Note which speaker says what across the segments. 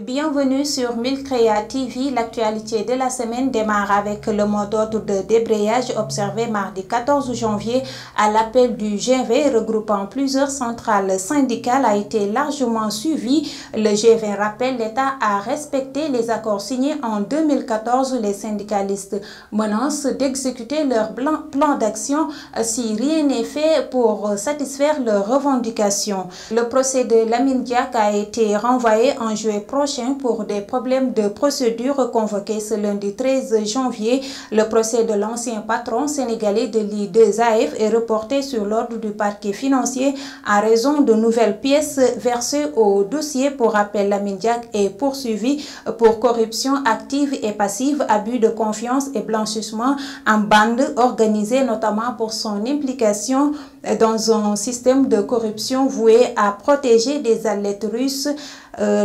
Speaker 1: Bienvenue sur Milcrea TV. L'actualité de la semaine démarre avec le mot d'ordre de débrayage observé mardi 14 janvier à l'appel du G20 regroupant plusieurs centrales syndicales a été largement suivi. Le G20 rappelle l'État a respecté les accords signés en 2014. Les syndicalistes menacent d'exécuter leur plan d'action si rien n'est fait pour satisfaire leurs revendications. Le procès de Lamine Diack a été renvoyé en juillet prochain pour des problèmes de procédure convoqués ce lundi 13 janvier. Le procès de l'ancien patron sénégalais de l'I2AF est reporté sur l'ordre du parquet financier en raison de nouvelles pièces versées au dossier. Pour rappel, Lamine Diack est poursuivi pour corruption active et passive, abus de confiance et blanchissement en bande organisée, notamment pour son implication dans un système de corruption voué à protéger des athlètes russes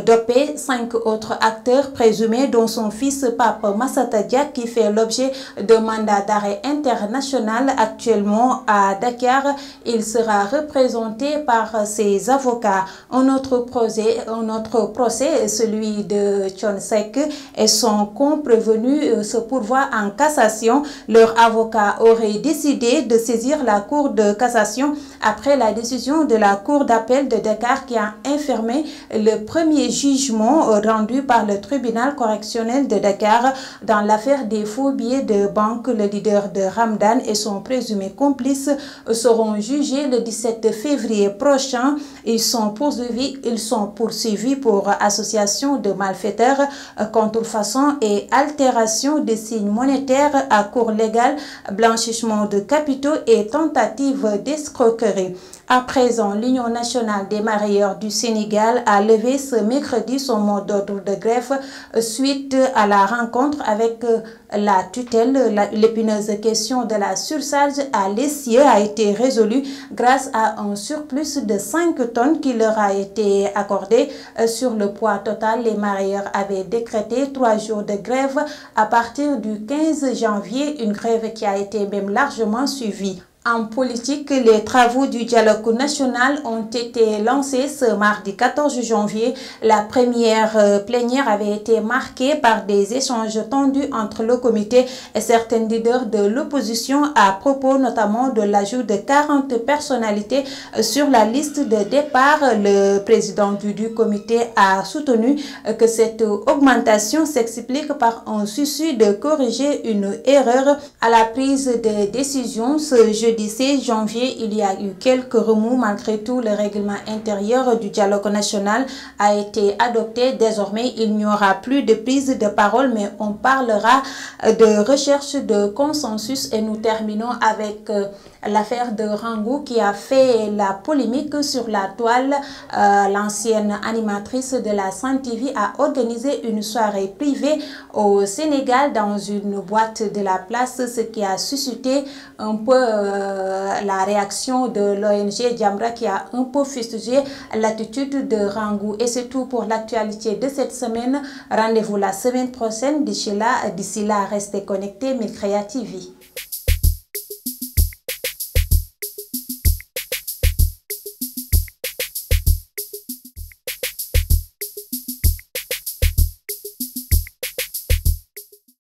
Speaker 1: dopés. 5 autres acteurs présumés, dont son fils Pape Massata Diack, qui fait l'objet de mandat d'arrêt international actuellement à Dakar. Il sera représenté par ses avocats. Un autre procès, celui de Thione Seck et son comprévenu, se pourvoit en cassation. Leur avocat aurait décidé de saisir la Cour de cassation après la décision de la Cour d'appel de Dakar qui a infirmé le premier jugement rendu par le tribunal correctionnel de Dakar dans l'affaire des faux billets de banque. Le leader de Ramadan et son présumé complice seront jugés le 17 février prochain. Ils sont poursuivis pour association de malfaiteurs, contrefaçon et altération des signes monétaires à cours légal, blanchissement de capitaux et tentative d'escroquerie. À présent, l'Union nationale des mareyeurs du Sénégal a levé ce mercredi son mot d'ordre de grève suite à la rencontre avec la tutelle. L'épineuse question de la surcharge à l'essieu a été résolue grâce à un surplus de 5 tonnes qui leur a été accordé. Sur le poids total, les mareyeurs avaient décrété 3 jours de grève à partir du 15 janvier, une grève qui a été même largement suivie. En politique, les travaux du dialogue national ont été lancés ce mardi 14 janvier. La première plénière avait été marquée par des échanges tendus entre le comité et certains leaders de l'opposition à propos notamment de l'ajout de 40 personnalités sur la liste de départ. Le président du comité a soutenu que cette augmentation s'explique par un souci de corriger une erreur à la prise de décision. Ce jeudi 16 janvier, il y a eu quelques remous. Malgré tout, le règlement intérieur du dialogue national a été adopté. Désormais, il n'y aura plus de prise de parole, mais on parlera de recherche de consensus. Et nous terminons avec l'affaire de Rangou qui a fait la polémique sur la toile. L'ancienne animatrice de la Sen TV a organisé une soirée privée au Sénégal dans une boîte de la place, ce qui a suscité un peu la réaction de l'ONG Jamra qui a un peu fustigé l'attitude de Rangou. Et c'est tout pour l'actualité de cette semaine. Rendez-vous la semaine prochaine. D'ici là, restez connectés. Milcrea TV.